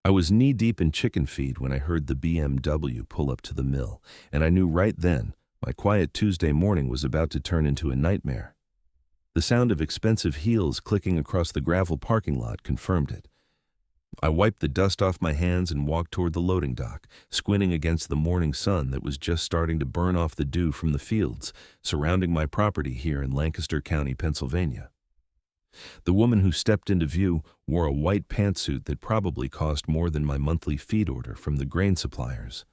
I was knee-deep in chicken feed when I heard the BMW pull up to the mill, and I knew right then my quiet Tuesday morning was about to turn into a nightmare. The sound of expensive heels clicking across the gravel parking lot confirmed it. I wiped the dust off my hands and walked toward the loading dock, squinting against the morning sun that was just starting to burn off the dew from the fields surrounding my property here in Lancaster County, Pennsylvania. The woman who stepped into view wore a white pantsuit that probably cost more than my monthly feed order from the grain suppliers.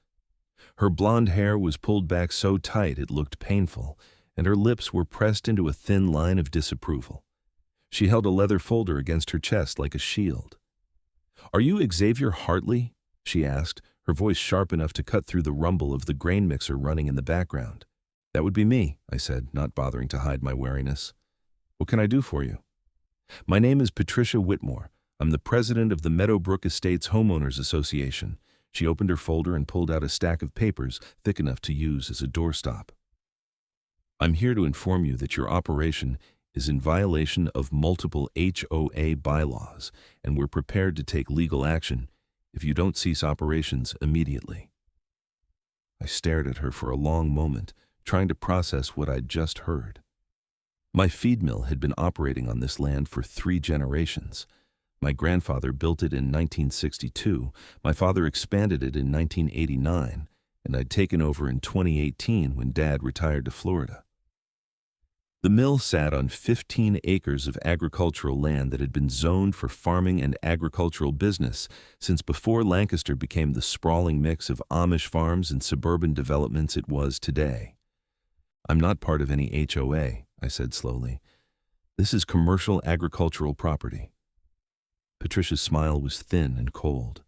Her blonde hair was pulled back so tight it looked painful, and her lips were pressed into a thin line of disapproval. She held a leather folder against her chest like a shield. "Are you Xavier Hartley?" she asked, her voice sharp enough to cut through the rumble of the grain mixer running in the background. "That would be me," I said, not bothering to hide my wariness. "What can I do for you?" "My name is Patricia Whitmore. I'm the president of the Meadowbrook Estates Homeowners Association." She opened her folder and pulled out a stack of papers thick enough to use as a doorstop. "I'm here to inform you that your operation is in violation of multiple HOA bylaws, and we're prepared to take legal action if you don't cease operations immediately." I stared at her for a long moment, trying to process what I'd just heard. My feed mill had been operating on this land for 3 generations. My grandfather built it in 1962, my father expanded it in 1989, and I'd taken over in 2018 when Dad retired to Florida. The mill sat on 15 acres of agricultural land that had been zoned for farming and agricultural business since before Lancaster became the sprawling mix of Amish farms and suburban developments it was today. "I'm not part of any HOA," I said slowly. "This is commercial agricultural property." Patricia's smile was thin and cold.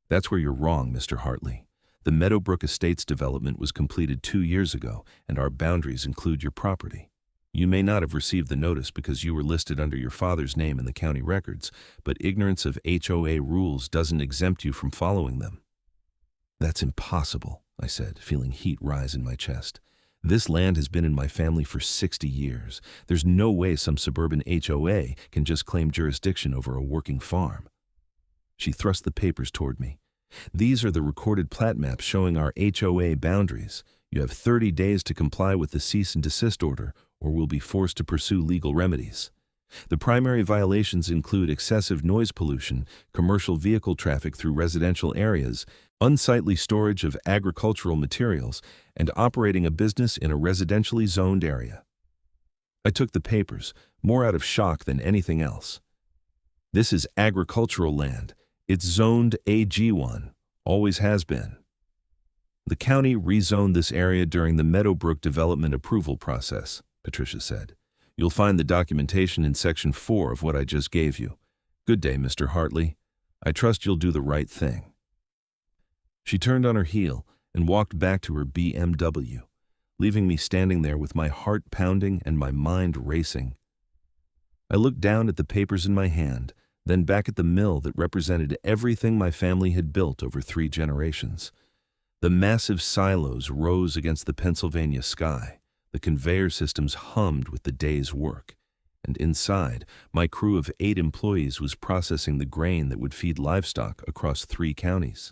"That's where you're wrong, Mr. Hartley. The Meadowbrook Estates development was completed 2 years ago, and our boundaries include your property. You may not have received the notice because you were listed under your father's name in the county records, but ignorance of HOA rules doesn't exempt you from following them." "That's impossible," I said, feeling heat rise in my chest. "This land has been in my family for 60 years. There's no way some suburban HOA can just claim jurisdiction over a working farm." She thrust the papers toward me. "These are the recorded plat maps showing our HOA boundaries. You have 30 days to comply with the cease and desist order, or will be forced to pursue legal remedies. The primary violations include excessive noise pollution, commercial vehicle traffic through residential areas, unsightly storage of agricultural materials, and operating a business in a residentially zoned area." I took the papers, more out of shock than anything else. "This is agricultural land. It's zoned AG1, always has been. The county rezoned this area during the Meadowbrook development approval process," Patricia said. "You'll find the documentation in Section 4 of what I just gave you. Good day, Mr. Hartley. I trust you'll do the right thing." She turned on her heel and walked back to her BMW, leaving me standing there with my heart pounding and my mind racing. I looked down at the papers in my hand, then back at the mill that represented everything my family had built over 3 generations. The massive silos rose against the Pennsylvania sky. The conveyor systems hummed with the day's work, and inside, my crew of 8 employees was processing the grain that would feed livestock across 3 counties.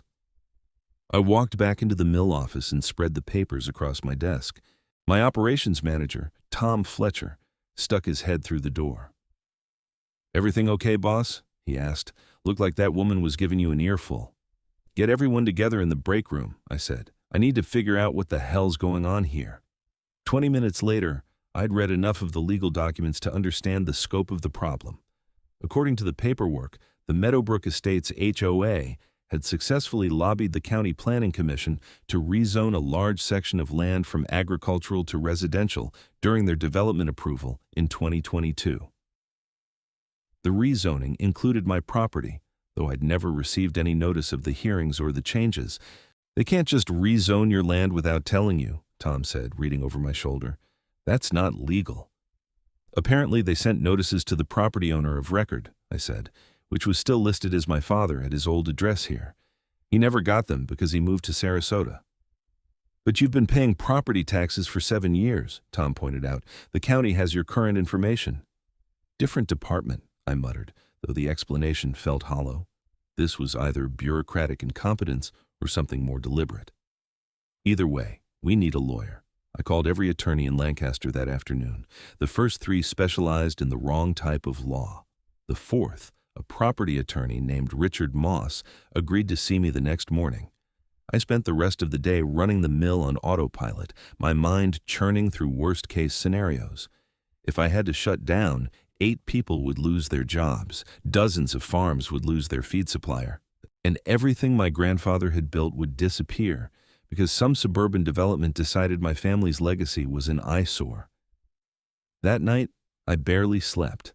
I walked back into the mill office and spread the papers across my desk. My operations manager, Tom Fletcher, stuck his head through the door. "Everything okay, boss?" he asked. "Looked like that woman was giving you an earful." "Get everyone together in the break room," I said. "I need to figure out what the hell's going on here." 20 minutes later, I'd read enough of the legal documents to understand the scope of the problem. According to the paperwork, the Meadowbrook Estates HOA had successfully lobbied the County Planning Commission to rezone a large section of land from agricultural to residential during their development approval in 2022. The rezoning included my property, though I'd never received any notice of the hearings or the changes. "They can't just rezone your land without telling you," Tom said, reading over my shoulder. "That's not legal." "Apparently they sent notices to the property owner of record," I said, "which was still listed as my father at his old address here. He never got them because he moved to Sarasota." "But you've been paying property taxes for 7 years," Tom pointed out. "The county has your current information." "Different department," I muttered, though the explanation felt hollow. This was either bureaucratic incompetence or something more deliberate. Either way, we need a lawyer. I called every attorney in Lancaster that afternoon. The first three specialized in the wrong type of law. The fourth, a property attorney named Richard Moss, agreed to see me the next morning. I spent the rest of the day running the mill on autopilot, my mind churning through worst-case scenarios. If I had to shut down, 8 people would lose their jobs, dozens of farms would lose their feed supplier, and everything my grandfather had built would disappear because some suburban development decided my family's legacy was an eyesore. That night, I barely slept.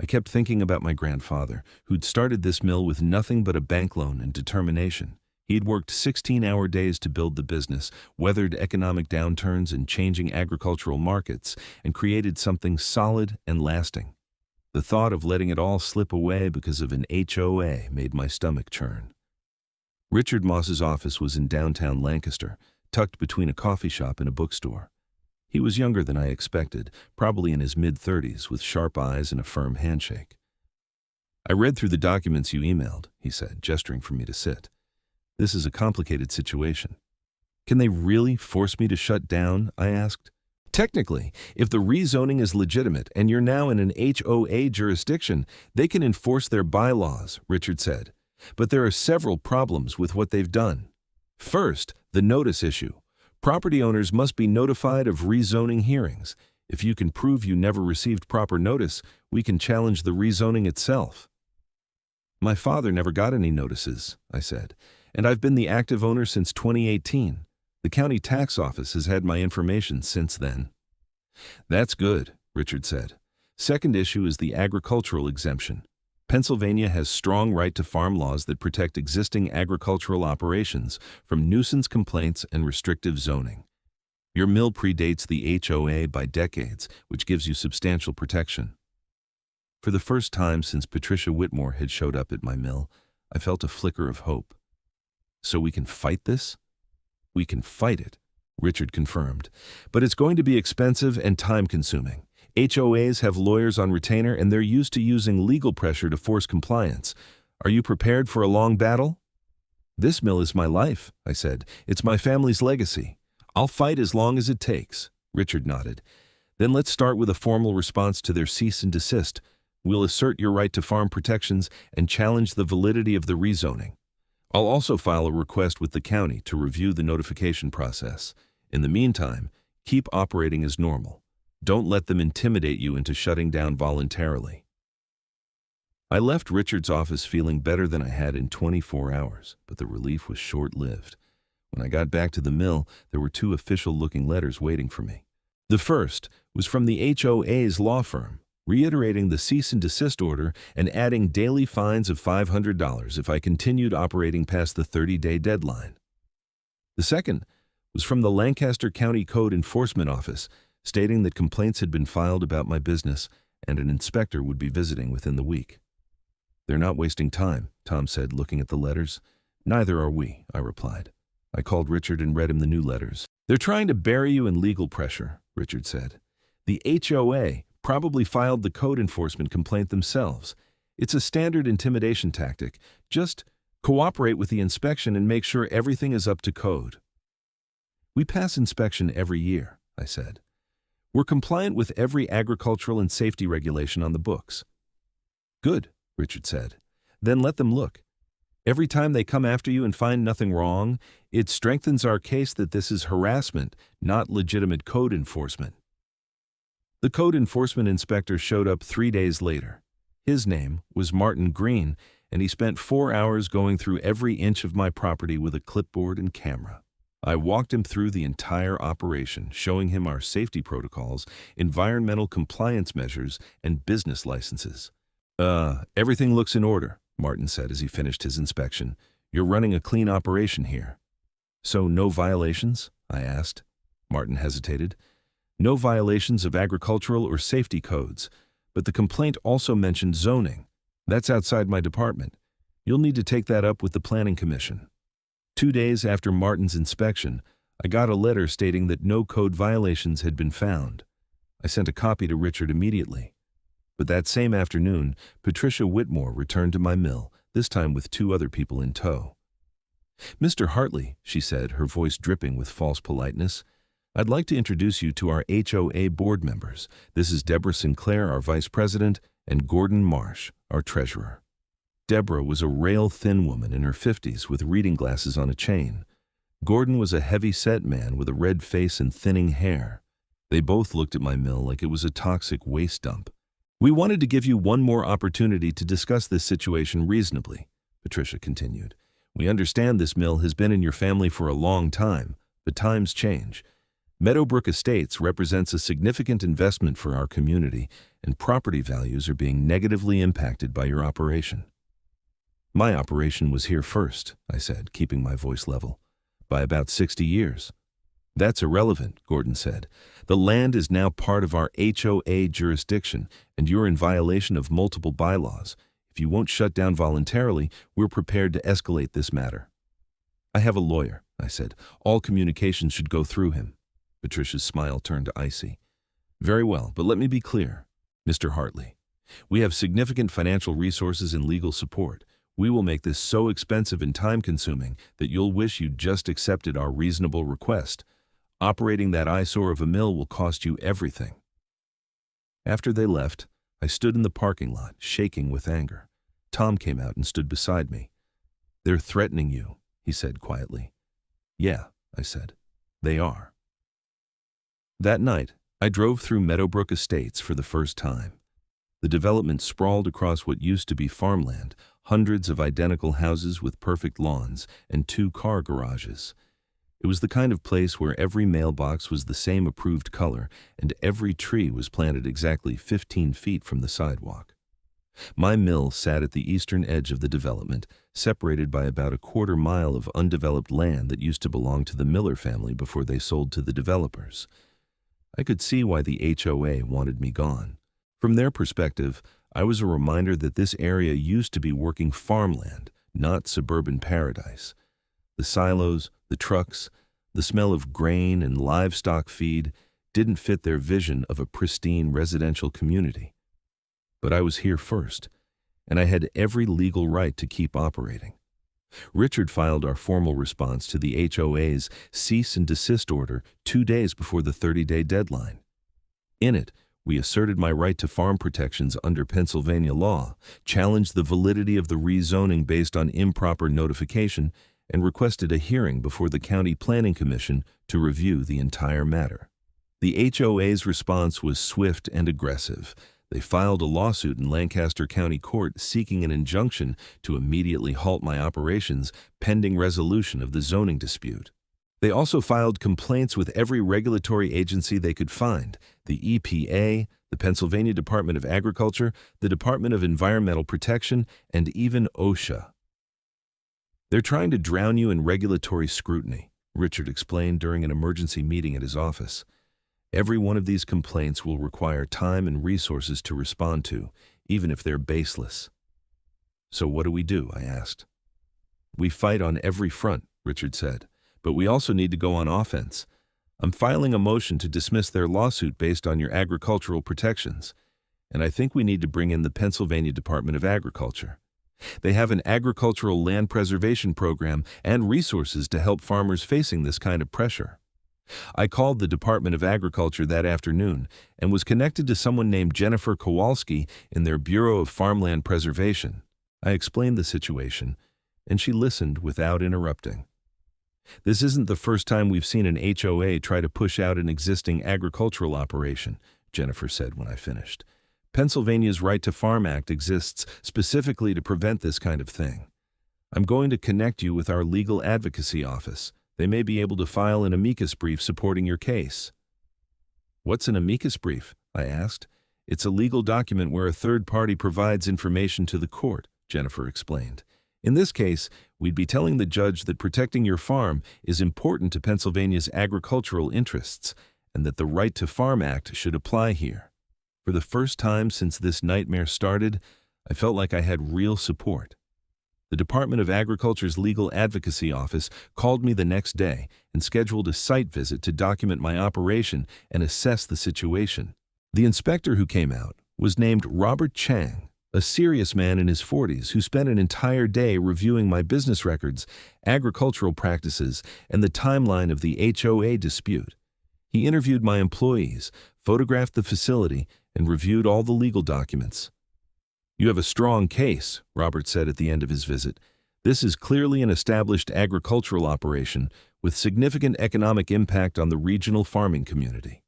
I kept thinking about my grandfather, who'd started this mill with nothing but a bank loan and determination. He'd worked 16-hour days to build the business, weathered economic downturns and changing agricultural markets, and created something solid and lasting. The thought of letting it all slip away because of an HOA made my stomach churn. Richard Moss's office was in downtown Lancaster, tucked between a coffee shop and a bookstore. He was younger than I expected, probably in his mid-30s, with sharp eyes and a firm handshake. "I read through the documents you emailed," he said, gesturing for me to sit. "This is a complicated situation." "Can they really force me to shut down?" I asked. "Technically, if the rezoning is legitimate and you're now in an HOA jurisdiction, they can enforce their bylaws," Richard said. "But there are several problems with what they've done. First, the notice issue. Property owners must be notified of rezoning hearings. If you can prove you never received proper notice, we can challenge the rezoning itself." "My father never got any notices," I said, "and I've been the active owner since 2018. The county tax office has had my information since then." "That's good," Richard said. "Second issue is the agricultural exemption. Pennsylvania has strong right to farm laws that protect existing agricultural operations from nuisance complaints and restrictive zoning. Your mill predates the HOA by decades, which gives you substantial protection." For the first time since Patricia Whitmore had showed up at my mill, I felt a flicker of hope. "So we can fight this?" "We can fight it," Richard confirmed, "but it's going to be expensive and time-consuming. HOAs have lawyers on retainer, and they're used to using legal pressure to force compliance. Are you prepared for a long battle?" "This mill is my life," I said. "It's my family's legacy. I'll fight as long as it takes." Richard nodded. "Then let's start with a formal response to their cease and desist. We'll assert your right to farm protections and challenge the validity of the rezoning. I'll also file a request with the county to review the notification process. In the meantime, keep operating as normal. Don't let them intimidate you into shutting down voluntarily." I left Richard's office feeling better than I had in 24 hours, but the relief was short-lived. When I got back to the mill, there were 2 official-looking letters waiting for me. The first was from the HOA's law firm, reiterating the cease and desist order and adding daily fines of $500 if I continued operating past the 30-day deadline. The second was from the Lancaster County Code Enforcement Office, stating that complaints had been filed about my business and an inspector would be visiting within the week. "They're not wasting time," Tom said, looking at the letters. "Neither are we," I replied. I called Richard and read him the new letters. "They're trying to bury you in legal pressure," Richard said. "The HOA probably filed the code enforcement complaint themselves. It's a standard intimidation tactic. Just cooperate with the inspection and make sure everything is up to code." "We pass inspection every year," I said. "We're compliant with every agricultural and safety regulation on the books." "Good," Richard said. "Then let them look. Every time they come after you and find nothing wrong, it strengthens our case that this is harassment, not legitimate code enforcement." The code enforcement inspector showed up 3 days later. His name was Martin Green, and he spent 4 hours going through every inch of my property with a clipboard and camera. I walked him through the entire operation, showing him our safety protocols, environmental compliance measures, and business licenses. Everything looks in order," Martin said as he finished his inspection. "You're running a clean operation here." "So no violations?" I asked. Martin hesitated. "No violations of agricultural or safety codes, but the complaint also mentioned zoning. That's outside my department. You'll need to take that up with the Planning Commission." 2 days after Martin's inspection, I got a letter stating that no code violations had been found. I sent a copy to Richard immediately. But that same afternoon, Patricia Whitmore returned to my mill, this time with 2 other people in tow. "Mr. Hartley," she said, her voice dripping with false politeness, "I'd like to introduce you to our HOA board members. This is Deborah Sinclair, our vice president, and Gordon Marsh, our treasurer." Deborah was a rail-thin woman in her 50s with reading glasses on a chain. Gordon was a heavy-set man with a red face and thinning hair. They both looked at my mill like it was a toxic waste dump. "We wanted to give you one more opportunity to discuss this situation reasonably," Patricia continued. "We understand this mill has been in your family for a long time, but times change. Meadowbrook Estates represents a significant investment for our community, and property values are being negatively impacted by your operation." "My operation was here first," I said, keeping my voice level, "by about 60 years. "That's irrelevant," Gordon said. "The land is now part of our HOA jurisdiction, and you're in violation of multiple bylaws. If you won't shut down voluntarily, we're prepared to escalate this matter." "I have a lawyer," I said. "All communications should go through him." Patricia's smile turned icy. "Very well, but let me be clear, Mr. Hartley. We have significant financial resources and legal support. We will make this so expensive and time-consuming that you'll wish you'd just accepted our reasonable request. Operating that eyesore of a mill will cost you everything." After they left, I stood in the parking lot, shaking with anger. Tom came out and stood beside me. "They're threatening you," he said quietly. "Yeah," I said. "They are." That night, I drove through Meadowbrook Estates for the first time. The development sprawled across what used to be farmland, hundreds of identical houses with perfect lawns and 2 car garages. It was the kind of place where every mailbox was the same approved color and every tree was planted exactly 15 feet from the sidewalk. My mill sat at the eastern edge of the development, separated by about a quarter mile of undeveloped land that used to belong to the Miller family before they sold to the developers. I could see why the HOA wanted me gone. From their perspective, I was a reminder that this area used to be working farmland, not suburban paradise. The silos, the trucks, the smell of grain and livestock feed didn't fit their vision of a pristine residential community. But I was here first, and I had every legal right to keep operating. Richard filed our formal response to the HOA's cease and desist order 2 days before the 30-day deadline. In it, we asserted my right to farm protections under Pennsylvania law, challenged the validity of the rezoning based on improper notification, and requested a hearing before the County Planning Commission to review the entire matter. The HOA's response was swift and aggressive. They filed a lawsuit in Lancaster County Court seeking an injunction to immediately halt my operations pending resolution of the zoning dispute. They also filed complaints with every regulatory agency they could find: the EPA, the Pennsylvania Department of Agriculture, the Department of Environmental Protection, and even OSHA. "They're trying to drown you in regulatory scrutiny," Richard explained during an emergency meeting at his office. "Every one of these complaints will require time and resources to respond to, even if they're baseless." "So what do we do?" I asked. "We fight on every front," Richard said, "but we also need to go on offense. I'm filing a motion to dismiss their lawsuit based on your agricultural protections, and I think we need to bring in the Pennsylvania Department of Agriculture. They have an agricultural land preservation program and resources to help farmers facing this kind of pressure." I called the Department of Agriculture that afternoon and was connected to someone named Jennifer Kowalski in their Bureau of Farmland Preservation. I explained the situation, and she listened without interrupting. "This isn't the first time we've seen an HOA try to push out an existing agricultural operation," Jennifer said when I finished. "Pennsylvania's Right to Farm Act exists specifically to prevent this kind of thing. I'm going to connect you with our legal advocacy office. They may be able to file an amicus brief supporting your case." "What's an amicus brief?" I asked. "It's a legal document where a third party provides information to the court," Jennifer explained. "In this case, we'd be telling the judge that protecting your farm is important to Pennsylvania's agricultural interests and that the Right to Farm Act should apply here." For the first time since this nightmare started, I felt like I had real support. The Department of Agriculture's Legal Advocacy Office called me the next day and scheduled a site visit to document my operation and assess the situation. The inspector who came out was named Robert Chang. a serious man in his 40s who spent an entire day reviewing my business records, agricultural practices, and the timeline of the HOA dispute. He interviewed my employees, photographed the facility, and reviewed all the legal documents. "You have a strong case," Robert said at the end of his visit. "This is clearly an established agricultural operation with significant economic impact on the regional farming community.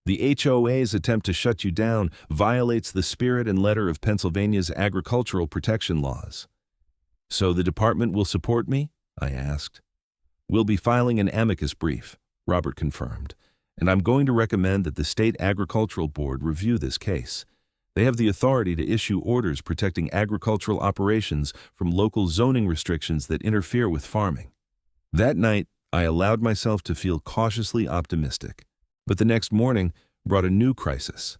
The HOA's attempt to shut you down violates the spirit and letter of Pennsylvania's agricultural protection laws." "So the department will support me?" I asked. "We'll be filing an amicus brief," Robert confirmed, "and I'm going to recommend that the State Agricultural Board review this case. They have the authority to issue orders protecting agricultural operations from local zoning restrictions that interfere with farming." That night, I allowed myself to feel cautiously optimistic. But the next morning brought a new crisis.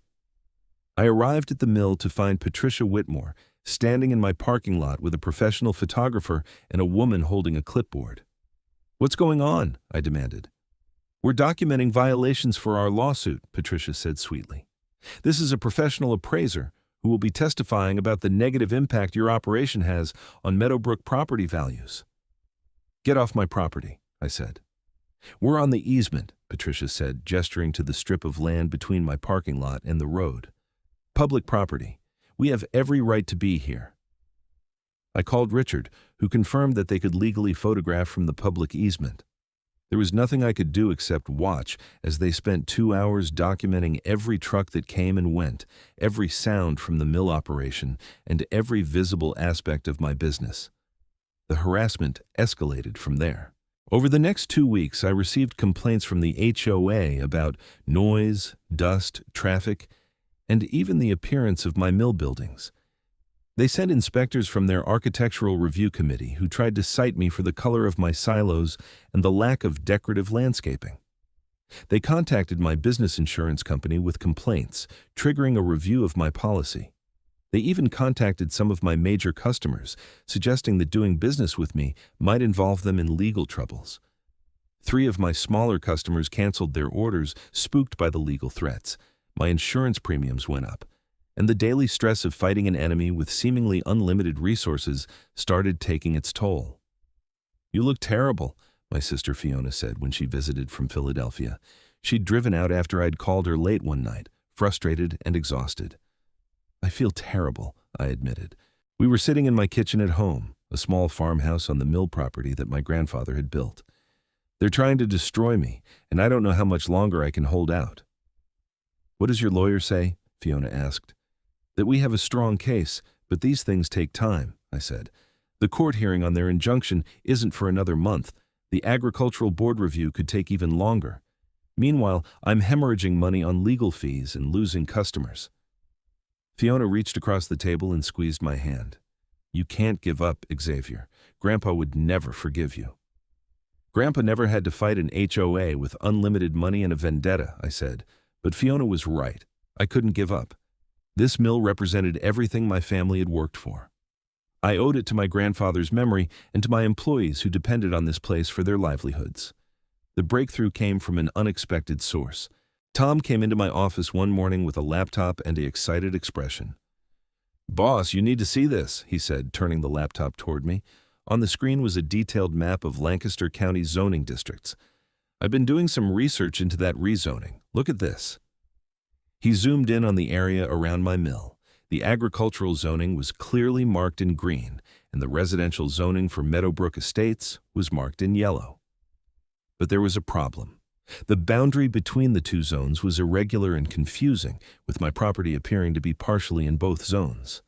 I arrived at the mill to find Patricia Whitmore standing in my parking lot with a professional photographer and a woman holding a clipboard. "What's going on?" I demanded. "We're documenting violations for our lawsuit," Patricia said sweetly. "This is a professional appraiser who will be testifying about the negative impact your operation has on Meadowbrook property values." "Get off my property," I said. "We're on the easement," Patricia said, gesturing to the strip of land between my parking lot and the road. "Public property. We have every right to be here." I called Richard, who confirmed that they could legally photograph from the public easement. There was nothing I could do except watch as they spent 2 hours documenting every truck that came and went, every sound from the mill operation, and every visible aspect of my business. The harassment escalated from there. Over the next 2 weeks, I received complaints from the HOA about noise, dust, traffic, and even the appearance of my mill buildings. They sent inspectors from their architectural review committee who tried to cite me for the color of my silos and the lack of decorative landscaping. They contacted my business insurance company with complaints, triggering a review of my policy. They even contacted some of my major customers, suggesting that doing business with me might involve them in legal troubles. 3 of my smaller customers canceled their orders, spooked by the legal threats. My insurance premiums went up, and the daily stress of fighting an enemy with seemingly unlimited resources started taking its toll. "You look terrible," my sister Fiona said when she visited from Philadelphia. She'd driven out after I'd called her late one night, frustrated and exhausted. "I feel terrible," I admitted. We were sitting in my kitchen at home, a small farmhouse on the mill property that my grandfather had built. "They're trying to destroy me, and I don't know how much longer I can hold out." "What does your lawyer say?" Fiona asked. "That we have a strong case, but these things take time," I said. "The court hearing on their injunction isn't for another month. The agricultural board review could take even longer. Meanwhile, I'm hemorrhaging money on legal fees and losing customers." Fiona reached across the table and squeezed my hand. "You can't give up, Xavier. Grandpa would never forgive you." "Grandpa never had to fight an HOA with unlimited money and a vendetta," I said. But Fiona was right. I couldn't give up. This mill represented everything my family had worked for. I owed it to my grandfather's memory and to my employees who depended on this place for their livelihoods. The breakthrough came from an unexpected source. Tom came into my office one morning with a laptop and an excited expression. "Boss, you need to see this," he said, turning the laptop toward me. On the screen was a detailed map of Lancaster County zoning districts. "I've been doing some research into that rezoning. Look at this." He zoomed in on the area around my mill. The agricultural zoning was clearly marked in green, and the residential zoning for Meadowbrook Estates was marked in yellow. But there was a problem. The boundary between the 2 zones was irregular and confusing, with my property appearing to be partially in both zones.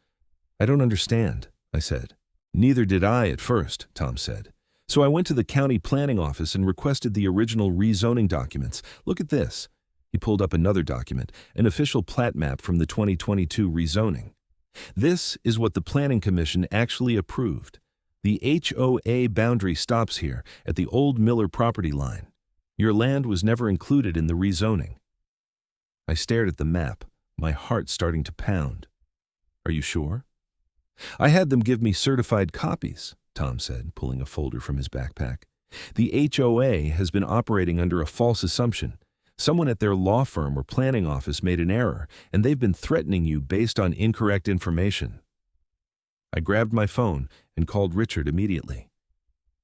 "I don't understand," I said. "Neither did I at first," Tom said. "So I went to the county planning office and requested the original rezoning documents. Look at this." He pulled up another document, an official plat map from the 2022 rezoning. "This is what the Planning Commission actually approved. The HOA boundary stops here at the old Miller property line. Your land was never included in the rezoning." I stared at the map, my heart starting to pound. "Are you sure?" "I had them give me certified copies," Tom said, pulling a folder from his backpack. "The HOA has been operating under a false assumption. Someone at their law firm or planning office made an error, and they've been threatening you based on incorrect information. I grabbed my phone and called Richard immediately.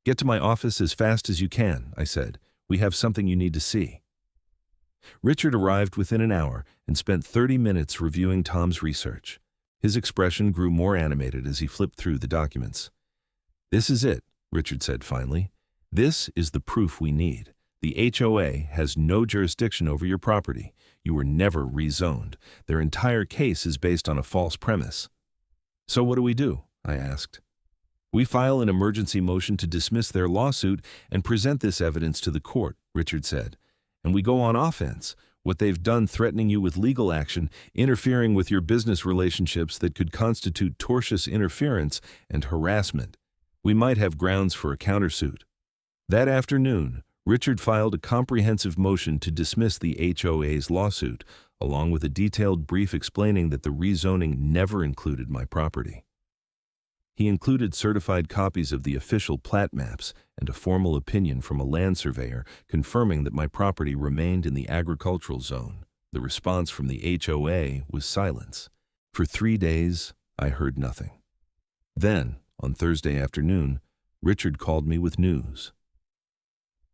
"Get to my office as fast as you can," I said. "We have something you need to see." Richard arrived within an hour and spent 30 minutes reviewing Tom's research. His expression grew more animated as he flipped through the documents. "This is it," Richard said finally. "This is the proof we need. The HOA has no jurisdiction over your property. You were never rezoned. Their entire case is based on a false premise." "So what do we do?" I asked. "We file an emergency motion to dismiss their lawsuit and present this evidence to the court," Richard said. "And we go on offense. What they've done threatening you with legal action, interfering with your business relationships that could constitute tortious interference and harassment. We might have grounds for a countersuit." That afternoon, Richard filed a comprehensive motion to dismiss the HOA's lawsuit, along with a detailed brief explaining that the rezoning never included my property. He included certified copies of the official plat maps and a formal opinion from a land surveyor confirming that my property remained in the agricultural zone. The response from the HOA was silence. For 3 days, I heard nothing. Then, on Thursday afternoon, Richard called me with news.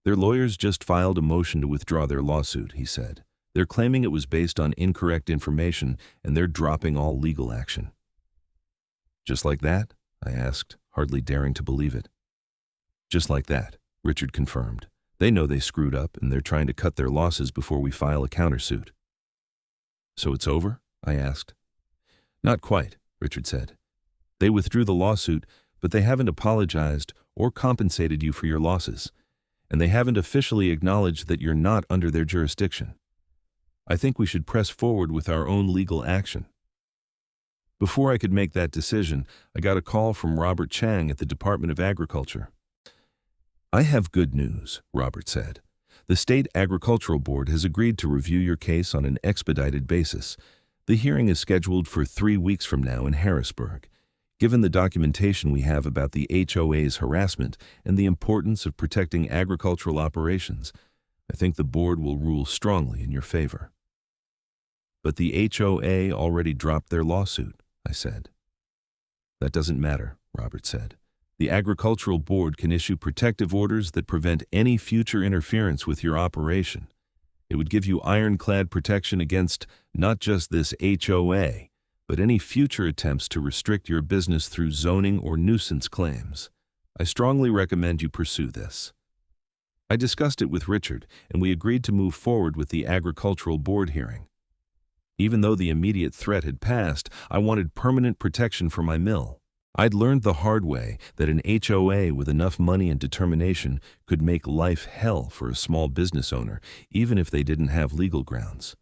"Their lawyers just filed a motion to withdraw their lawsuit," he said. "They're claiming it was based on incorrect information, and they're dropping all legal action." "Just like that?" I asked, hardly daring to believe it. "Just like that," Richard confirmed. "They know they screwed up, and they're trying to cut their losses before we file a countersuit." "So it's over?" I asked. "Not quite," Richard said. "They withdrew the lawsuit, but they haven't apologized or compensated you for your losses, and they haven't officially acknowledged that you're not under their jurisdiction. I think we should press forward with our own legal action." Before I could make that decision, I got a call from Robert Chang at the Department of Agriculture. "I have good news," Robert said. "The State Agricultural Board has agreed to review your case on an expedited basis. The hearing is scheduled for 3 weeks from now in Harrisburg. Given the documentation we have about the HOA's harassment and the importance of protecting agricultural operations, I think the board will rule strongly in your favor." "But the HOA already dropped their lawsuit," I said. "That doesn't matter," Robert said. "The Agricultural Board can issue protective orders that prevent any future interference with your operation. It would give you ironclad protection against not just this HOA, but any future attempts to restrict your business through zoning or nuisance claims. I strongly recommend you pursue this." I discussed it with Richard, and we agreed to move forward with the Agricultural Board hearing. Even though the immediate threat had passed, I wanted permanent protection for my mill. I'd learned the hard way that an HOA with enough money and determination could make life hell for a small business owner, even if they didn't have legal grounds.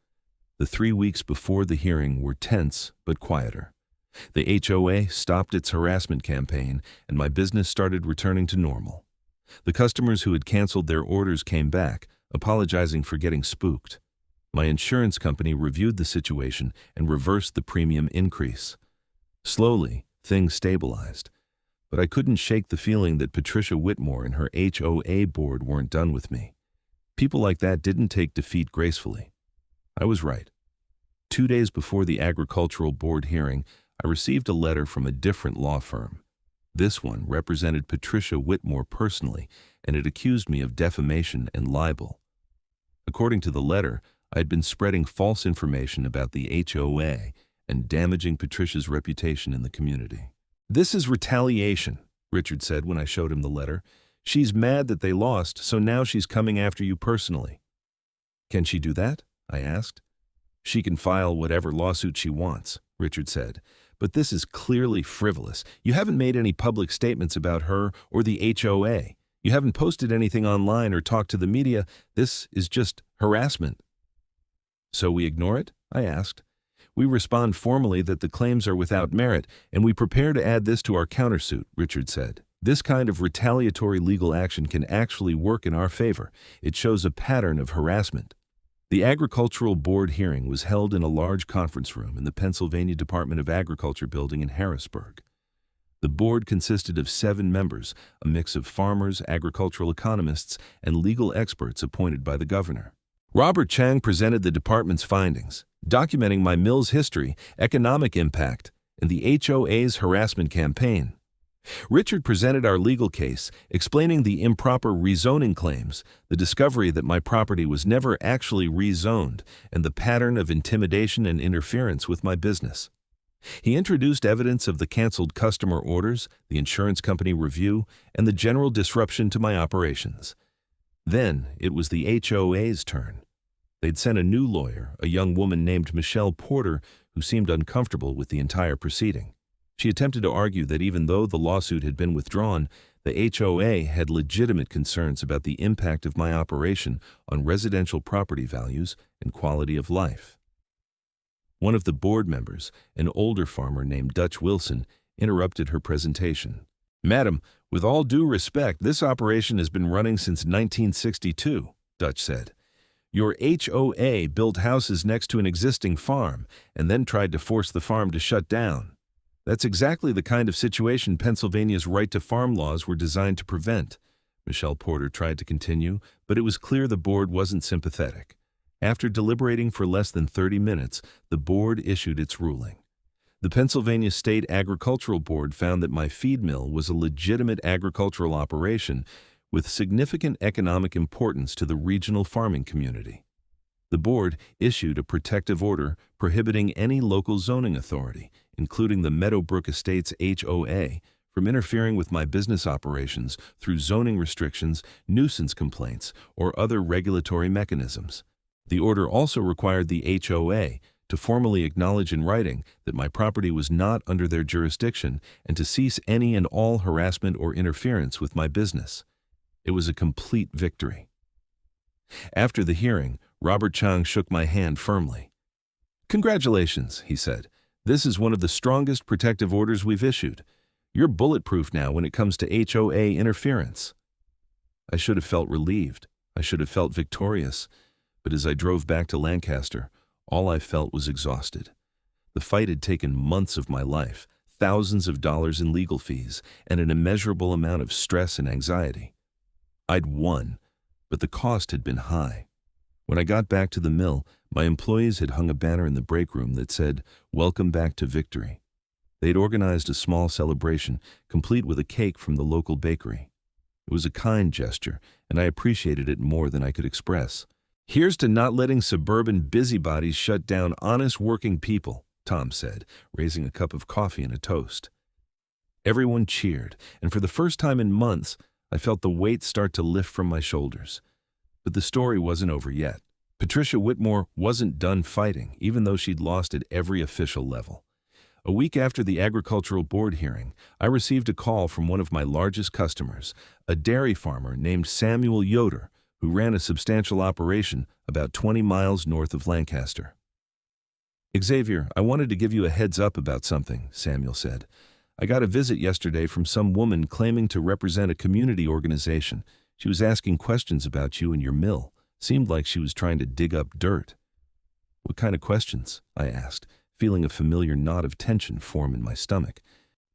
The 3 weeks before the hearing were tense but quieter. The HOA stopped its harassment campaign, and my business started returning to normal. The customers who had canceled their orders came back, apologizing for getting spooked. My insurance company reviewed the situation and reversed the premium increase. Slowly, things stabilized, but I couldn't shake the feeling that Patricia Whitmore and her HOA board weren't done with me. People like that didn't take defeat gracefully. I was right. 2 days before the Agricultural Board hearing, I received a letter from a different law firm. This one represented Patricia Whitmore personally, and it accused me of defamation and libel. According to the letter, I had been spreading false information about the HOA and damaging Patricia's reputation in the community. "This is retaliation," Richard said when I showed him the letter. "She's mad that they lost, so now she's coming after you personally." "Can she do that?" I asked. "She can file whatever lawsuit she wants," Richard said. "But this is clearly frivolous. You haven't made any public statements about her or the HOA. You haven't posted anything online or talked to the media. This is just harassment." "So we ignore it?" I asked. "We respond formally that the claims are without merit, and we prepare to add this to our countersuit," Richard said. "This kind of retaliatory legal action can actually work in our favor. It shows a pattern of harassment." The Agricultural Board hearing was held in a large conference room in the Pennsylvania Department of Agriculture building in Harrisburg. The board consisted of 7 members, a mix of farmers, agricultural economists, and legal experts appointed by the governor. Robert Chang presented the department's findings, documenting my mill's history, economic impact, and the HOA's harassment campaign. Richard presented our legal case, explaining the improper rezoning claims, the discovery that my property was never actually rezoned, and the pattern of intimidation and interference with my business. He introduced evidence of the canceled customer orders, the insurance company review, and the general disruption to my operations. Then it was the HOA's turn. They'd sent a new lawyer, a young woman named Michelle Porter, who seemed uncomfortable with the entire proceeding. She attempted to argue that even though the lawsuit had been withdrawn, the HOA had legitimate concerns about the impact of my operation on residential property values and quality of life. One of the board members, an older farmer named Dutch Wilson, interrupted her presentation. "Madam, with all due respect, this operation has been running since 1962, Dutch said. Your HOA built houses next to an existing farm and then tried to force the farm to shut down. That's exactly the kind of situation Pennsylvania's right to farm laws were designed to prevent." Michelle Porter tried to continue, but it was clear the board wasn't sympathetic. After deliberating for less than 30 minutes, the board issued its ruling. The Pennsylvania State Agricultural Board found that my feed mill was a legitimate agricultural operation with significant economic importance to the regional farming community. The board issued a protective order prohibiting any local zoning authority, including the Meadowbrook Estates HOA, from interfering with my business operations through zoning restrictions, nuisance complaints, or other regulatory mechanisms. The order also required the HOA to formally acknowledge in writing that my property was not under their jurisdiction and to cease any and all harassment or interference with my business. It was a complete victory. After the hearing, Robert Chang shook my hand firmly. "Congratulations," he said. "This is one of the strongest protective orders we've issued. You're bulletproof now when it comes to HOA interference." I should have felt relieved. I should have felt victorious. But as I drove back to Lancaster, all I felt was exhausted. The fight had taken months of my life, thousands of dollars in legal fees, and an immeasurable amount of stress and anxiety. I'd won, but the cost had been high. When I got back to the mill, my employees had hung a banner in the break room that said, "Welcome back to victory." They'd organized a small celebration, complete with a cake from the local bakery. It was a kind gesture, and I appreciated it more than I could express. "Here's to not letting suburban busybodies shut down honest working people," Tom said, raising a cup of coffee and a toast. Everyone cheered, and for the first time in months, I felt the weight start to lift from my shoulders. But the story wasn't over yet. Patricia Whitmore wasn't done fighting, even though she'd lost at every official level. A week after the Agricultural Board hearing, I received a call from one of my largest customers, a dairy farmer named Samuel Yoder, who ran a substantial operation about 20 miles north of Lancaster. "Xavier, I wanted to give you a heads up about something," Samuel said. "I got a visit yesterday from some woman claiming to represent a community organization. She was asking questions about you and your mill. Seemed like she was trying to dig up dirt." "What kind of questions?" I asked, feeling a familiar knot of tension form in my stomach.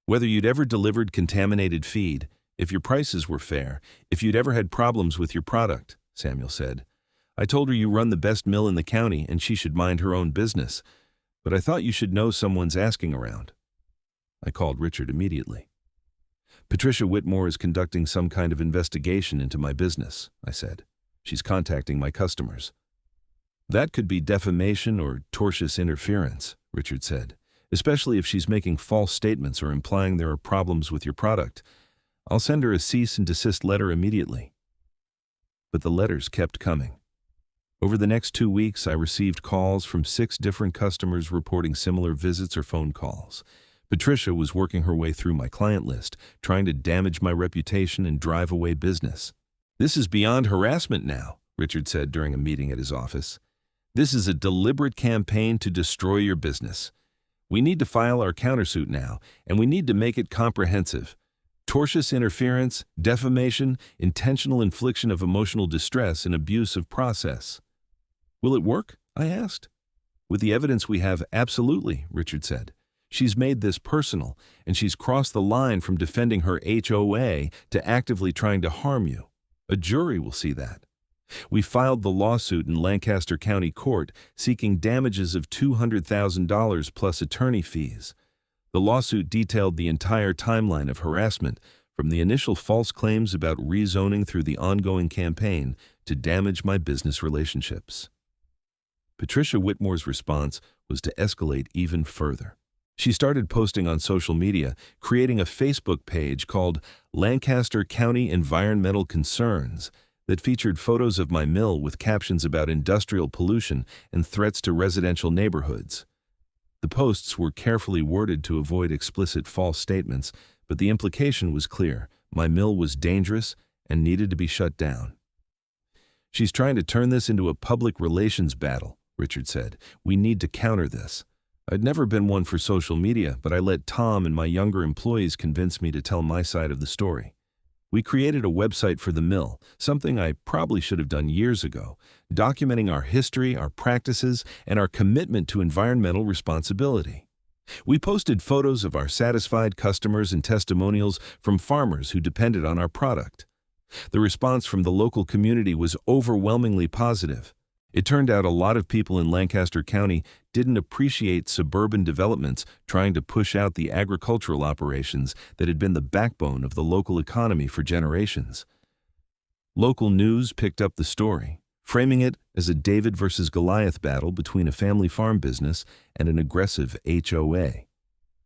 "Whether you'd ever delivered contaminated feed, if your prices were fair, if you'd ever had problems with your product," Samuel said. "I told her you run the best mill in the county and she should mind her own business, but I thought you should know someone's asking around." I called Richard immediately. "Patricia Whitmore is conducting some kind of investigation into my business," I said. "She's contacting my customers." "That could be defamation or tortious interference," Richard said, "especially if she's making false statements or implying there are problems with your product. I'll send her a cease and desist letter immediately." But the letters kept coming. Over the next 2 weeks, I received calls from 6 different customers reporting similar visits or phone calls. Patricia was working her way through my client list, trying to damage my reputation and drive away business. "This is beyond harassment now," Richard said during a meeting at his office. "This is a deliberate campaign to destroy your business. We need to file our countersuit now, and we need to make it comprehensive. Tortious interference, defamation, intentional infliction of emotional distress, and abuse of process." "Will it work?" I asked. "With the evidence we have, absolutely," Richard said. "She's made this personal, and she's crossed the line from defending her HOA to actively trying to harm you. A jury will see that." We filed the lawsuit in Lancaster County Court, seeking damages of $200,000 plus attorney fees. The lawsuit detailed the entire timeline of harassment, from the initial false claims about rezoning through the ongoing campaign to damage my business relationships. Patricia Whitmore's response was to escalate even further. She started posting on social media, creating a Facebook page called Lancaster County Environmental Concerns that featured photos of my mill with captions about industrial pollution and threats to residential neighborhoods. The posts were carefully worded to avoid explicit false statements, but the implication was clear. My mill was dangerous and needed to be shut down. "She's trying to turn this into a public relations battle," Richard said. "We need to counter this." I'd never been one for social media, but I let Tom and my younger employees convince me to tell my side of the story. We created a website for the mill, something I probably should have done years ago, documenting our history, our practices, and our commitment to environmental responsibility. We posted photos of our satisfied customers and testimonials from farmers who depended on our product. The response from the local community was overwhelmingly positive. It turned out a lot of people in Lancaster County didn't appreciate suburban developments trying to push out the agricultural operations that had been the backbone of the local economy for generations. Local news picked up the story, framing it as a David versus Goliath battle between a family farm business and an aggressive HOA.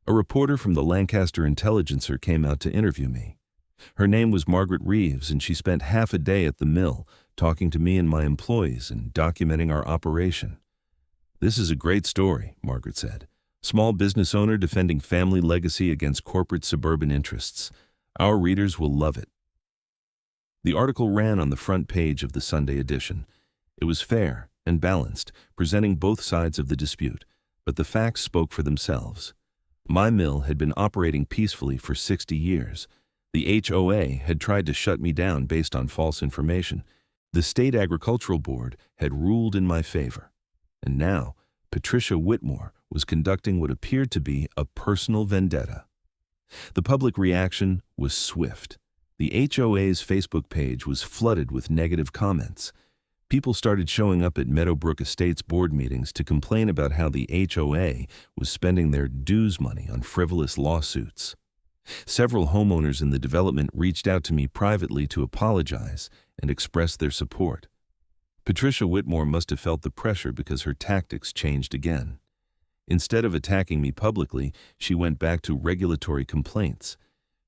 A reporter from the Lancaster Intelligencer came out to interview me. Her name was Margaret Reeves, and she spent half a day at the mill, talking to me and my employees and documenting our operation. "This is a great story," Margaret said. "Small business owner defending family legacy against corporate suburban interests. Our readers will love it." The article ran on the front page of the Sunday edition. It was fair and balanced, presenting both sides of the dispute, but the facts spoke for themselves. My mill had been operating peacefully for 60 years. The HOA had tried to shut me down based on false information. The State Agricultural Board had ruled in my favor. And now, Patricia Whitmore was conducting what appeared to be a personal vendetta. The public reaction was swift. The HOA's Facebook page was flooded with negative comments. People started showing up at Meadowbrook Estates board meetings to complain about how the HOA was spending their dues money on frivolous lawsuits. Several homeowners in the development reached out to me privately to apologize and express their support. Patricia Whitmore must have felt the pressure because her tactics changed again. Instead of attacking me publicly, she went back to regulatory complaints.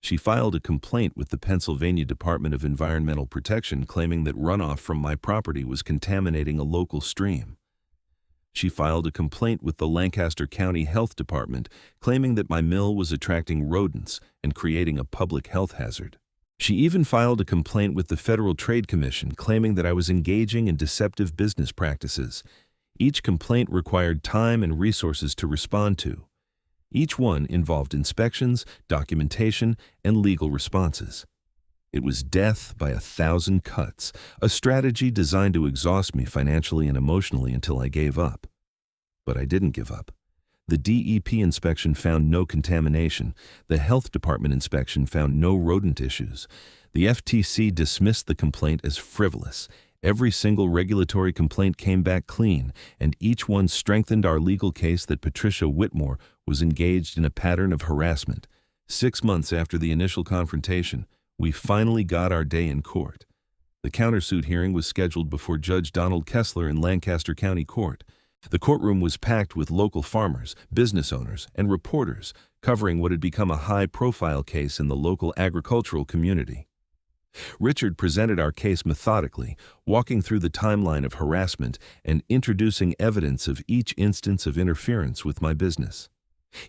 She filed a complaint with the Pennsylvania Department of Environmental Protection claiming that runoff from my property was contaminating a local stream. She filed a complaint with the Lancaster County Health Department claiming that my mill was attracting rodents and creating a public health hazard. She even filed a complaint with the Federal Trade Commission claiming that I was engaging in deceptive business practices. Each complaint required time and resources to respond to. Each one involved inspections, documentation, and legal responses. It was death by 1,000 cuts, a strategy designed to exhaust me financially and emotionally until I gave up. But I didn't give up. The DEP inspection found no contamination. The health department inspection found no rodent issues. The FTC dismissed the complaint as frivolous. Every single regulatory complaint came back clean, and each one strengthened our legal case that Patricia Whitmore was engaged in a pattern of harassment. 6 months after the initial confrontation, we finally got our day in court. The countersuit hearing was scheduled before Judge Donald Kessler in Lancaster County Court. The courtroom was packed with local farmers, business owners, and reporters, covering what had become a high-profile case in the local agricultural community. Richard presented our case methodically, walking through the timeline of harassment and introducing evidence of each instance of interference with my business.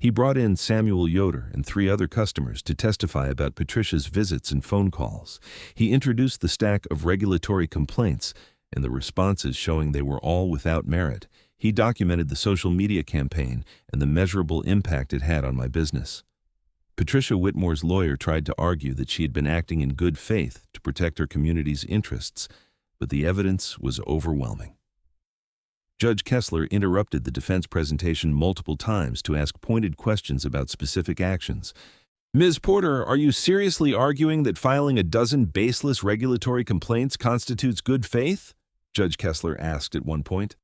He brought in Samuel Yoder and 3 other customers to testify about Patricia's visits and phone calls. He introduced the stack of regulatory complaints and the responses showing they were all without merit. He documented the social media campaign and the measurable impact it had on my business. Patricia Whitmore's lawyer tried to argue that she had been acting in good faith to protect her community's interests, but the evidence was overwhelming. Judge Kessler interrupted the defense presentation multiple times to ask pointed questions about specific actions. "Ms. Porter, are you seriously arguing that filing a dozen baseless regulatory complaints constitutes good faith?" Judge Kessler asked at one point.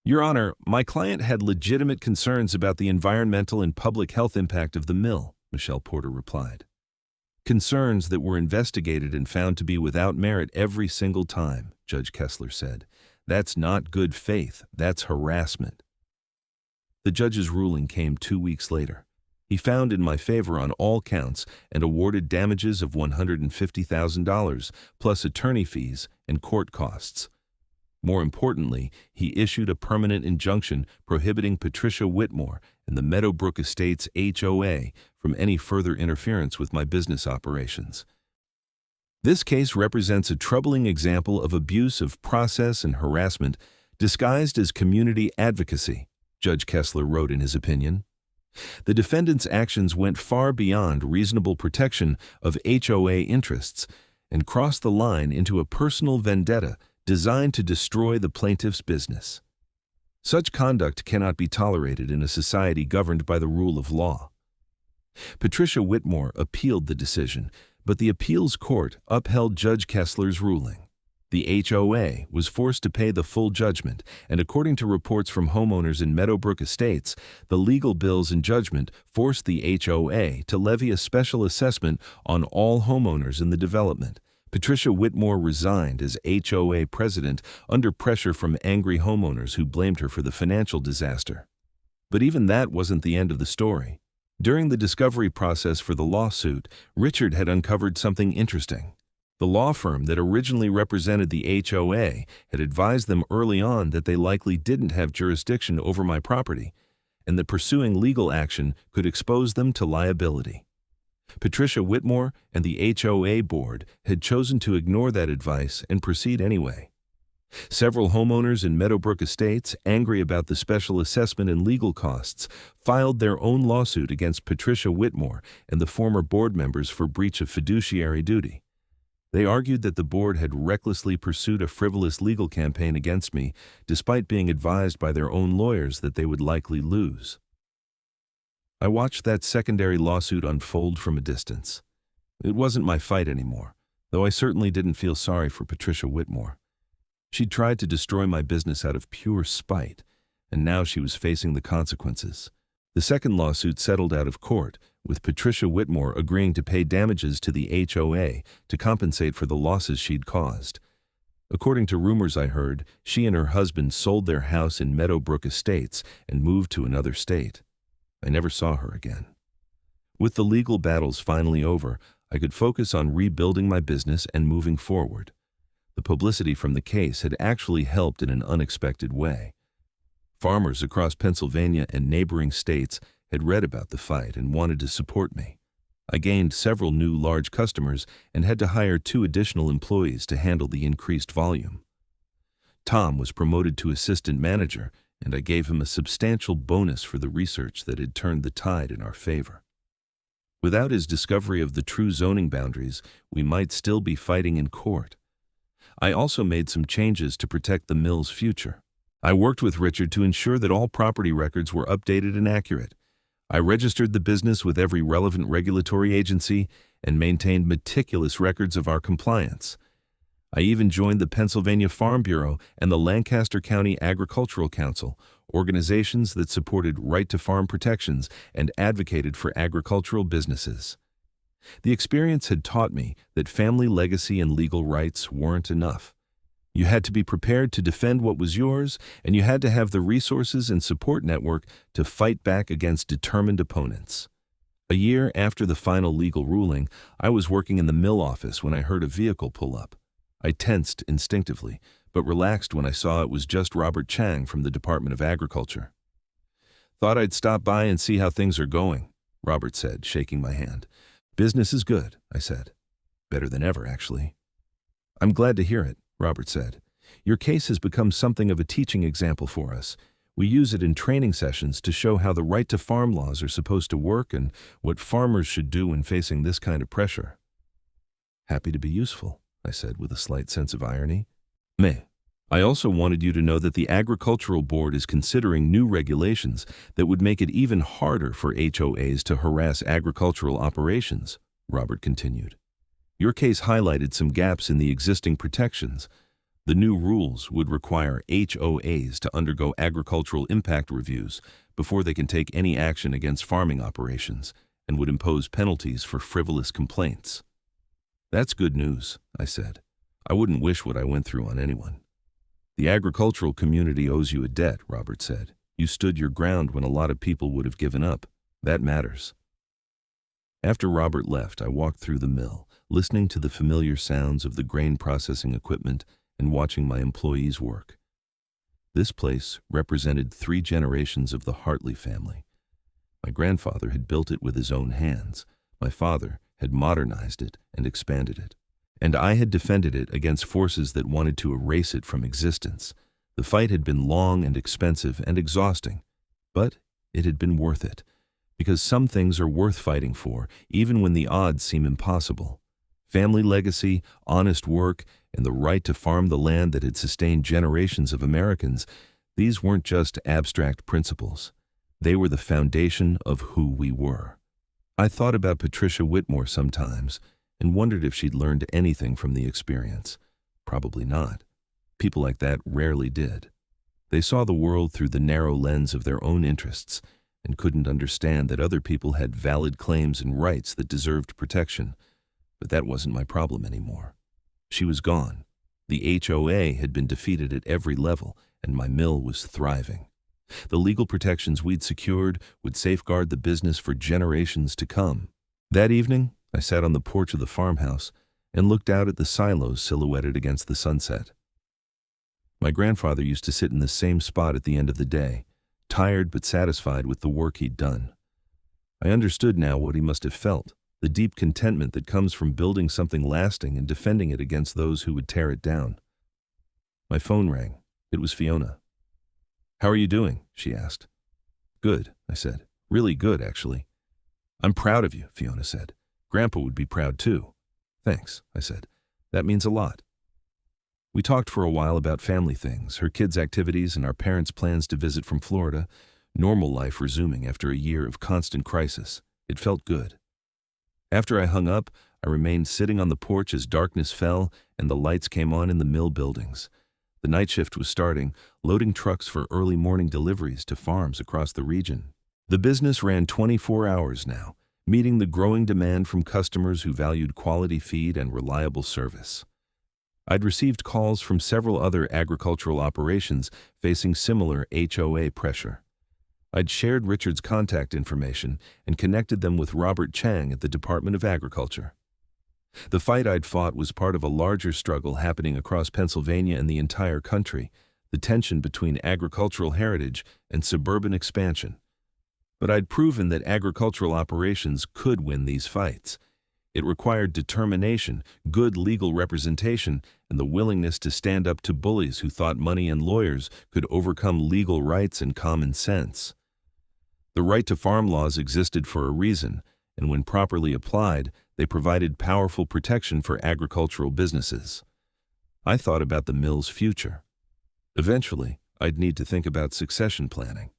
Your Honor, my client had legitimate concerns about the environmental and public health impact of the mill, Michelle Porter replied. Concerns that were investigated and found to be without merit every single time, Judge Kessler said. That's not good faith, that's harassment. The judge's ruling came 2 weeks later. He found in my favor on all counts and awarded damages of $150,000 plus attorney fees and court costs. More importantly, he issued a permanent injunction prohibiting Patricia Whitmore and the Meadowbrook Estates HOA from any further interference with my business operations. This case represents a troubling example of abuse of process and harassment disguised as community advocacy, Judge Kessler wrote in his opinion. The defendant's actions went far beyond reasonable protection of HOA interests and crossed the line into a personal vendetta designed to destroy the plaintiff's business. Such conduct cannot be tolerated in a society governed by the rule of law. Patricia Whitmore appealed the decision, but the appeals court upheld Judge Kessler's ruling. The HOA was forced to pay the full judgment, and according to reports from homeowners in Meadowbrook Estates, the legal bills and judgment forced the HOA to levy a special assessment on all homeowners in the development. Patricia Whitmore resigned as HOA president under pressure from angry homeowners who blamed her for the financial disaster. But even that wasn't the end of the story. During the discovery process for the lawsuit, Richard had uncovered something interesting. The law firm that originally represented the HOA had advised them early on that they likely didn't have jurisdiction over my property, and that pursuing legal action could expose them to liability. Patricia Whitmore and the HOA board had chosen to ignore that advice and proceed anyway. Several homeowners in Meadowbrook Estates, angry about the special assessment and legal costs, filed their own lawsuit against Patricia Whitmore and the former board members for breach of fiduciary duty. They argued that the board had recklessly pursued a frivolous legal campaign against me, despite being advised by their own lawyers that they would likely lose. I watched that secondary lawsuit unfold from a distance. It wasn't my fight anymore, though I certainly didn't feel sorry for Patricia Whitmore. She'd tried to destroy my business out of pure spite, and now she was facing the consequences. The second lawsuit settled out of court, with Patricia Whitmore agreeing to pay damages to the HOA to compensate for the losses she'd caused. According to rumors I heard, she and her husband sold their house in Meadowbrook Estates and moved to another state. I never saw her again. With the legal battles finally over, I could focus on rebuilding my business and moving forward. The publicity from the case had actually helped in an unexpected way. Farmers across Pennsylvania and neighboring states had read about the fight and wanted to support me. I gained several new large customers and had to hire 2 additional employees to handle the increased volume. Tom was promoted to assistant manager, and I gave him a substantial bonus for the research that had turned the tide in our favor. Without his discovery of the true zoning boundaries, we might still be fighting in court. I also made some changes to protect the mill's future. I worked with Richard to ensure that all property records were updated and accurate. I registered the business with every relevant regulatory agency and maintained meticulous records of our compliance. I even joined the Pennsylvania Farm Bureau and the Lancaster County Agricultural Council, organizations that supported right-to-farm protections and advocated for agricultural businesses. The experience had taught me that family legacy and legal rights weren't enough. You had to be prepared to defend what was yours, and you had to have the resources and support network to fight back against determined opponents. A year after the final legal ruling, I was working in the mill office when I heard a vehicle pull up. I tensed instinctively, but relaxed when I saw it was just Robert Chang from the Department of Agriculture. "Thought I'd stop by and see how things are going," Robert said, shaking my hand. "Business is good," I said. "Better than ever, actually." "I'm glad to hear it," Robert said. "Your case has become something of a teaching example for us. We use it in training sessions to show how the right-to-farm laws are supposed to work and what farmers should do when facing this kind of pressure." "Happy to be useful," I said with a slight sense of irony. I also wanted you to know that the Agricultural Board is considering new regulations that would make it even harder for HOAs to harass agricultural operations," Robert continued. "Your case highlighted some gaps in the existing protections. The new rules would require HOAs to undergo agricultural impact reviews before they can take any action against farming operations, and would impose penalties for frivolous complaints. "That's good news," I said. "I wouldn't wish what I went through on anyone." "The agricultural community owes you a debt," Robert said. "You stood your ground when a lot of people would have given up. That matters." After Robert left, I walked through the mill, listening to the familiar sounds of the grain processing equipment and watching my employees work. This place represented 3 generations of the Hartley family. My grandfather had built it with his own hands. My father had modernized it and expanded it. And I had defended it against forces that wanted to erase it from existence. The fight had been long and expensive and exhausting, but it had been worth it, because some things are worth fighting for, even when the odds seem impossible. Family legacy, honest work, and the right to farm the land that had sustained generations of Americans, these weren't just abstract principles. They were the foundation of who we were. I thought about Patricia Whitmore sometimes and wondered if she'd learned anything from the experience. Probably not. People like that rarely did. They saw the world through the narrow lens of their own interests and couldn't understand that other people had valid claims and rights that deserved protection. But that wasn't my problem anymore. She was gone. The HOA had been defeated at every level, and my mill was thriving. The legal protections we'd secured would safeguard the business for generations to come. That evening, I sat on the porch of the farmhouse and looked out at the silos silhouetted against the sunset. My grandfather used to sit in the same spot at the end of the day, tired but satisfied with the work he'd done. I understood now what he must have felt, the deep contentment that comes from building something lasting and defending it against those who would tear it down. My phone rang. It was Fiona. "How are you doing?" she asked. "Good," I said. "Really good, actually." "I'm proud of you," Fiona said. "Grandpa would be proud too." "Thanks," I said. "That means a lot." We talked for a while about family things, her kids' activities, and our parents' plans to visit from Florida, normal life resuming after a year of constant crisis. It felt good. After I hung up, I remained sitting on the porch as darkness fell and the lights came on in the mill buildings. The night shift was starting, loading trucks for early morning deliveries to farms across the region. The business ran 24 hours now, meeting the growing demand from customers who valued quality feed and reliable service. I'd received calls from several other agricultural operations facing similar HOA pressure. I'd shared Richard's contact information and connected them with Robert Chang at the Department of Agriculture. The fight I'd fought was part of a larger struggle happening across Pennsylvania and the entire country, the tension between agricultural heritage and suburban expansion. But I'd proven that agricultural operations could win these fights. It required determination, good legal representation, and the willingness to stand up to bullies who thought money and lawyers could overcome legal rights and common sense. The right to farm laws existed for a reason, and when properly applied, they provided powerful protection for agricultural businesses. I thought about the mill's future. Eventually, I'd need to think about succession planning.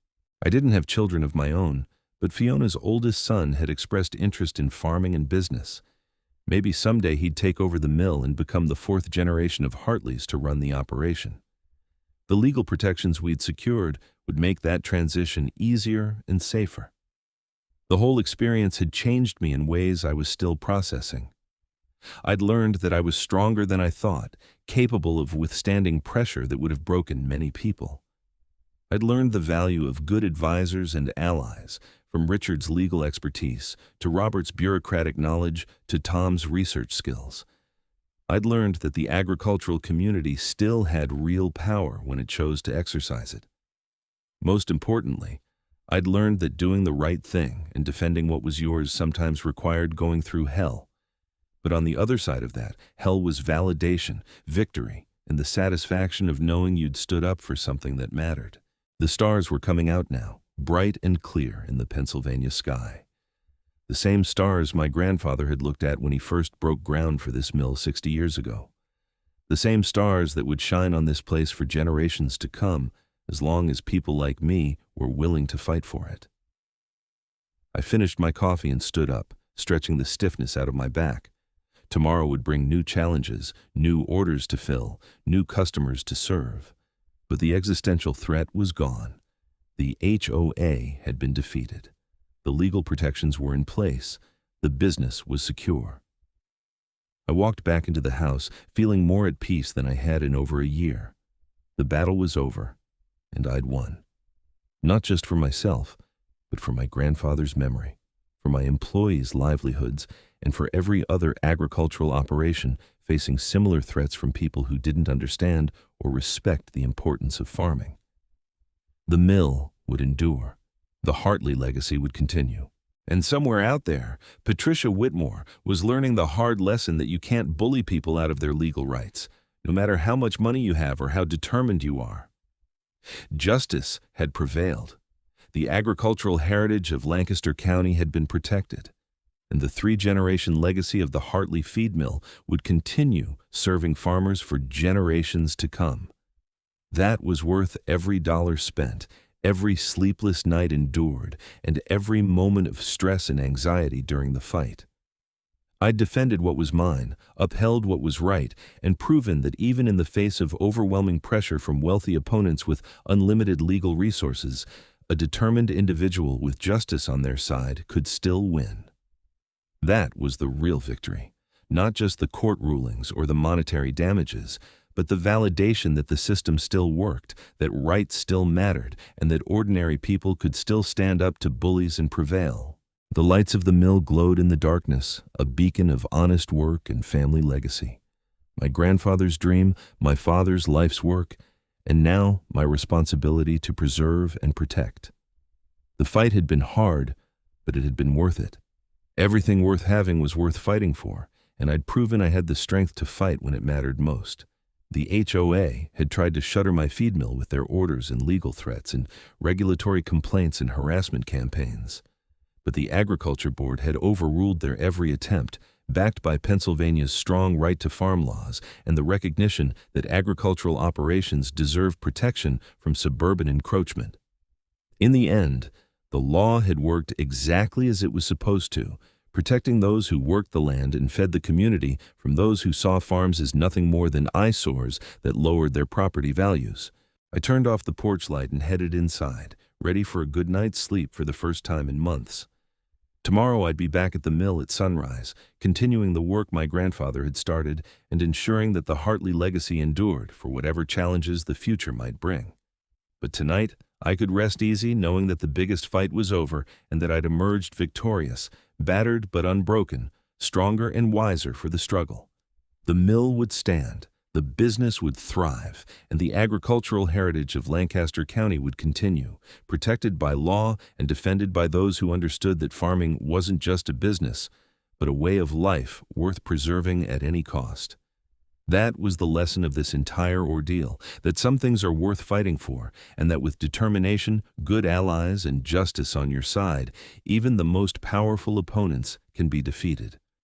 I didn't have children of my own, but Fiona's oldest son had expressed interest in farming and business. Maybe someday he'd take over the mill and become the 4th generation of Hartleys to run the operation. The legal protections we'd secured would make that transition easier and safer. The whole experience had changed me in ways I was still processing. I'd learned that I was stronger than I thought, capable of withstanding pressure that would have broken many people. I'd learned the value of good advisors and allies, from Richard's legal expertise to Robert's bureaucratic knowledge to Tom's research skills. I'd learned that the agricultural community still had real power when it chose to exercise it. Most importantly, I'd learned that doing the right thing and defending what was yours sometimes required going through hell. But on the other side of that, hell was validation, victory, and the satisfaction of knowing you'd stood up for something that mattered. The stars were coming out now, bright and clear in the Pennsylvania sky. The same stars my grandfather had looked at when he first broke ground for this mill 60 years ago. The same stars that would shine on this place for generations to come, as long as people like me were willing to fight for it. I finished my coffee and stood up, stretching the stiffness out of my back. Tomorrow would bring new challenges, new orders to fill, new customers to serve. But the existential threat was gone. The HOA had been defeated. The legal protections were in place. The business was secure. I walked back into the house, feeling more at peace than I had in over a year. The battle was over, and I'd won. Not just for myself, but for my grandfather's memory, for my employees' livelihoods, and for every other agricultural operation facing similar threats from people who didn't understand or respect the importance of farming. The mill would endure. The Hartley legacy would continue. And somewhere out there, Patricia Whitmore was learning the hard lesson that you can't bully people out of their legal rights, no matter how much money you have or how determined you are. Justice had prevailed. The agricultural heritage of Lancaster County had been protected, and the three-generation legacy of the Hartley feed mill would continue serving farmers for generations to come. That was worth every dollar spent, every sleepless night endured, and every moment of stress and anxiety during the fight. I'd defended what was mine, upheld what was right, and proven that even in the face of overwhelming pressure from wealthy opponents with unlimited legal resources, a determined individual with justice on their side could still win. That was the real victory, not just the court rulings or the monetary damages, but the validation that the system still worked, that rights still mattered, and that ordinary people could still stand up to bullies and prevail. The lights of the mill glowed in the darkness, a beacon of honest work and family legacy. My grandfather's dream, my father's life's work, and now my responsibility to preserve and protect. The fight had been hard, but it had been worth it. Everything worth having was worth fighting for, and I'd proven I had the strength to fight when it mattered most. The HOA had tried to shutter my feed mill with their orders and legal threats and regulatory complaints and harassment campaigns. But the Agriculture Board had overruled their every attempt, backed by Pennsylvania's strong right-to-farm laws and the recognition that agricultural operations deserve protection from suburban encroachment. In the end, the law had worked exactly as it was supposed to, protecting those who worked the land and fed the community from those who saw farms as nothing more than eyesores that lowered their property values. I turned off the porch light and headed inside, ready for a good night's sleep for the first time in months. Tomorrow I'd be back at the mill at sunrise, continuing the work my grandfather had started and ensuring that the Hartley legacy endured for whatever challenges the future might bring. But tonight, I could rest easy knowing that the biggest fight was over and that I'd emerged victorious, battered but unbroken, stronger and wiser for the struggle. The mill would stand, the business would thrive, and the agricultural heritage of Lancaster County would continue, protected by law and defended by those who understood that farming wasn't just a business, but a way of life worth preserving at any cost. That was the lesson of this entire ordeal, that some things are worth fighting for, and that with determination, good allies, and justice on your side, even the most powerful opponents can be defeated.